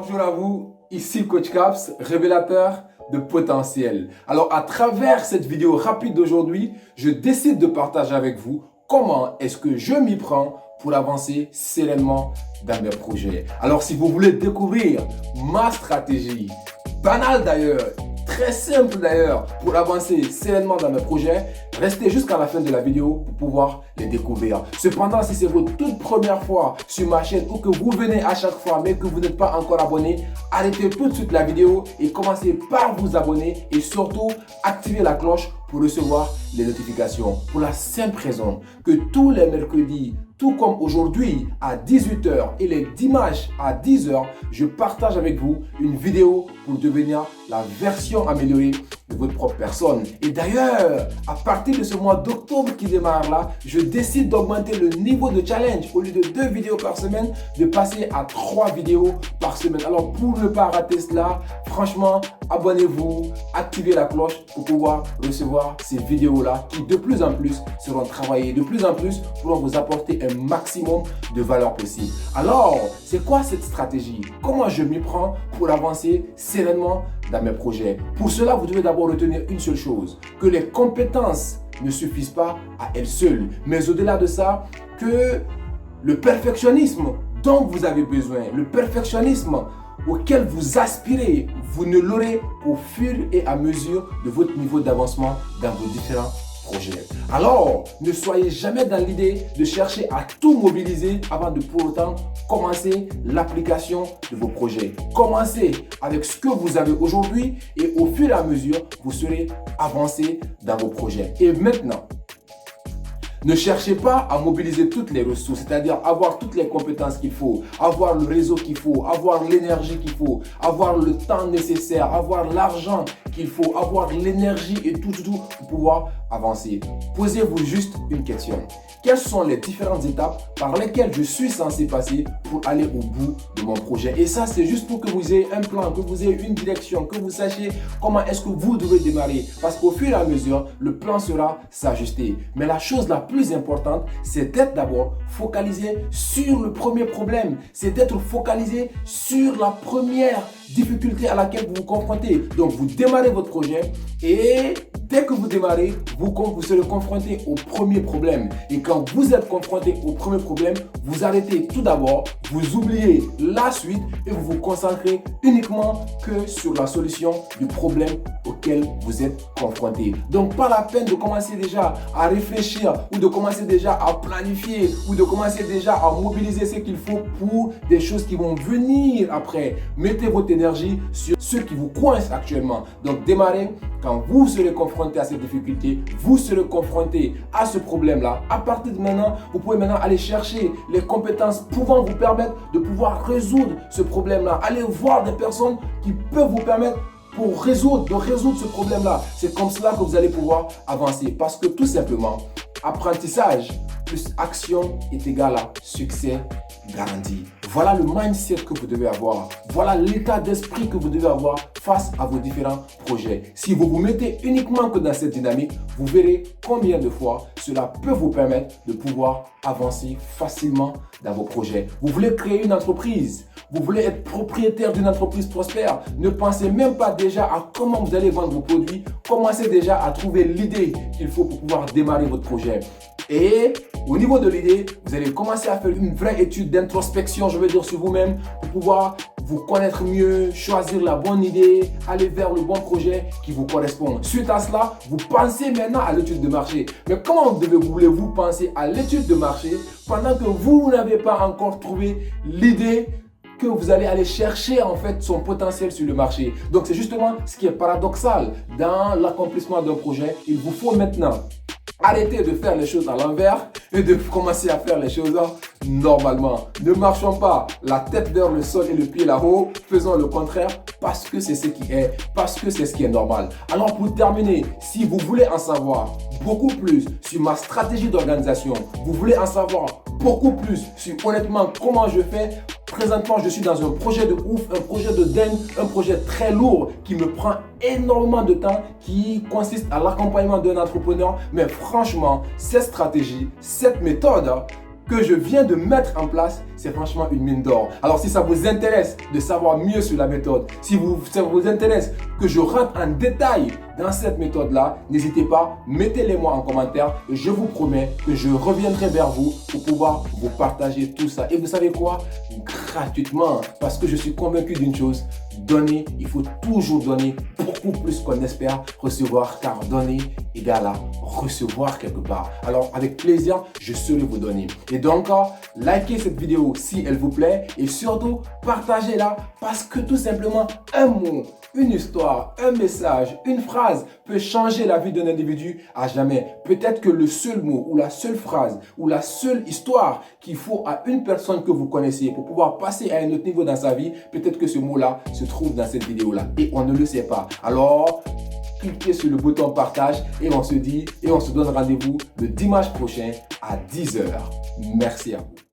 Bonjour à vous, ici Coach Caps, révélateur de potentiel. Alors à travers cette vidéo rapide d'aujourd'hui, je décide de partager avec vous comment est-ce que je m'y prends pour avancer sereinement dans mes projets. Alors si vous voulez découvrir ma stratégie, banale d'ailleurs, très simple d'ailleurs, pour avancer sereinement dans mes projets, restez jusqu'à la fin de la vidéo pour pouvoir les découvrir. Cependant, si c'est votre toute première fois sur ma chaîne ou que vous venez à chaque fois mais que vous n'êtes pas encore abonné, arrêtez tout de suite la vidéo et commencez par vous abonner et surtout activez la cloche pour recevoir les notifications. Pour la simple raison que tous les mercredis, tout comme aujourd'hui à 18 h et les dimanches à 10 h, je partage avec vous une vidéo pour devenir la version améliorée de votre propre personne. Et d'ailleurs, à partir de ce mois d'octobre qui démarre là, je décide d'augmenter le niveau de challenge. Au lieu de 2 vidéos par semaine, de passer à 3 vidéos par semaine. Alors pour ne pas rater cela, franchement, abonnez-vous, activez la cloche pour pouvoir recevoir ces vidéos-là qui de plus en plus seront travaillées, de plus en plus pourront vous apporter un maximum de valeur possible. Alors, c'est quoi cette stratégie? Comment je m'y prends pour avancer sereinement dans mes projets? Pour cela, vous devez d'abord retenir une seule chose, que les compétences ne suffisent pas à elles seules, mais au-delà de ça, que le perfectionnisme dont vous avez besoin, le perfectionnisme auquel vous aspirez, vous ne l'aurez qu'au fur et à mesure de votre niveau d'avancement dans vos différents projets. Alors, ne soyez jamais dans l'idée de chercher à tout mobiliser avant de pour autant commencer l'application de vos projets. Commencez avec ce que vous avez aujourd'hui et au fur et à mesure, vous serez avancé dans vos projets. Et maintenant, ne cherchez pas à mobiliser toutes les ressources, c'est-à-dire avoir toutes les compétences qu'il faut, avoir le réseau qu'il faut, avoir l'énergie qu'il faut, avoir le temps nécessaire, avoir l'argent qu'il faut, avoir l'énergie et tout pour pouvoir avancer. Posez-vous juste une question. Quelles sont les différentes étapes par lesquelles je suis censé passer pour aller au bout de mon projet? Et ça, c'est juste pour que vous ayez un plan, que vous ayez une direction, que vous sachiez comment est-ce que vous devez démarrer. Parce qu'au fur et à mesure, le plan sera s'ajuster. Mais la chose la plus importante, c'est d'être d'abord focalisé sur le premier problème. C'est d'être focalisé sur la première difficulté à laquelle vous vous confrontez. Donc, vous démarrez votre projet et dès que vous démarrez, vous serez confronté au premier problème. Et quand vous êtes confronté au premier problème, vous arrêtez tout d'abord, vous oubliez la suite et vous vous concentrez uniquement que sur la solution du problème auquel vous êtes confronté. Donc, pas la peine de commencer déjà à réfléchir ou de commencer déjà à planifier ou de commencer déjà à mobiliser ce qu'il faut pour des choses qui vont venir après. Mettez votre énergie sur ce qui vous coince actuellement. Donc, démarrez quand vous serez confronté à cette difficulté, vous serez confronté à ce problème-là. À partir de maintenant, vous pouvez maintenant aller chercher les compétences pouvant vous permettre de pouvoir résoudre ce problème-là. Allez voir des personnes qui peuvent vous permettre de résoudre ce problème-là. C'est comme cela que vous allez pouvoir avancer. Parce que tout simplement, apprentissage plus action est égal à succès garanti. Voilà le mindset que vous devez avoir. Voilà l'état d'esprit que vous devez avoir face à vos différents projets. Si vous vous mettez uniquement que dans cette dynamique, vous verrez combien de fois cela peut vous permettre de pouvoir avancer facilement dans vos projets. Vous voulez créer une entreprise, vous voulez être propriétaire d'une entreprise prospère, ne pensez même pas déjà à comment vous allez vendre vos produits. Commencez déjà à trouver l'idée qu'il faut pour pouvoir démarrer votre projet. Et au niveau de l'idée, vous allez commencer à faire une vraie étude d'introspection, je veux dire, sur vous-même pour pouvoir vous connaître mieux, choisir la bonne idée, aller vers le bon projet qui vous correspond. Suite à cela, vous pensez maintenant à l'étude de marché. Mais comment voulez-vous penser à l'étude de marché pendant que vous n'avez pas encore trouvé l'idée que vous allez aller chercher en fait son potentiel sur le marché? Donc c'est justement ce qui est paradoxal dans l'accomplissement d'un projet. Il vous faut maintenant arrêtez de faire les choses à l'envers et de commencer à faire les choses normalement. Ne marchons pas la tête vers le sol et le pied là-haut. Faisons le contraire parce que c'est ce qui est, parce que c'est ce qui est normal. Alors pour terminer, si vous voulez en savoir beaucoup plus sur ma stratégie d'organisation, vous voulez en savoir beaucoup plus sur honnêtement comment je fais. Présentement, je suis dans un projet de ouf, un projet de dingue, un projet très lourd qui me prend énormément de temps, qui consiste à l'accompagnement d'un entrepreneur. Mais franchement, cette stratégie, cette méthode que je viens de mettre en place, c'est franchement une mine d'or. Alors si ça vous intéresse de savoir mieux sur la méthode, si ça vous intéresse que je rentre en détail dans cette méthode-là, n'hésitez pas, mettez-les-moi en commentaire. Je vous promets que je reviendrai vers vous pour pouvoir vous partager tout ça. Et vous savez quoi? Gratuitement, parce que je suis convaincu d'une chose, donner, il faut toujours donner beaucoup plus qu'on espère recevoir, car donner égale à recevoir quelque part. Alors avec plaisir, je saurai vous donner. Et donc, likez cette vidéo si elle vous plaît et surtout partagez-la, parce que tout simplement un mot, une histoire, un message, une phrase peut changer la vie d'un individu à jamais. Peut-être que le seul mot ou la seule phrase ou la seule histoire qu'il faut à une personne que vous connaissez pour pouvoir passer à un autre niveau dans sa vie, peut-être que ce mot-là se trouve dans cette vidéo-là et on ne le sait pas. Alors, cliquez sur le bouton partage et on se donne rendez-vous le dimanche prochain à 10 h. Merci à vous.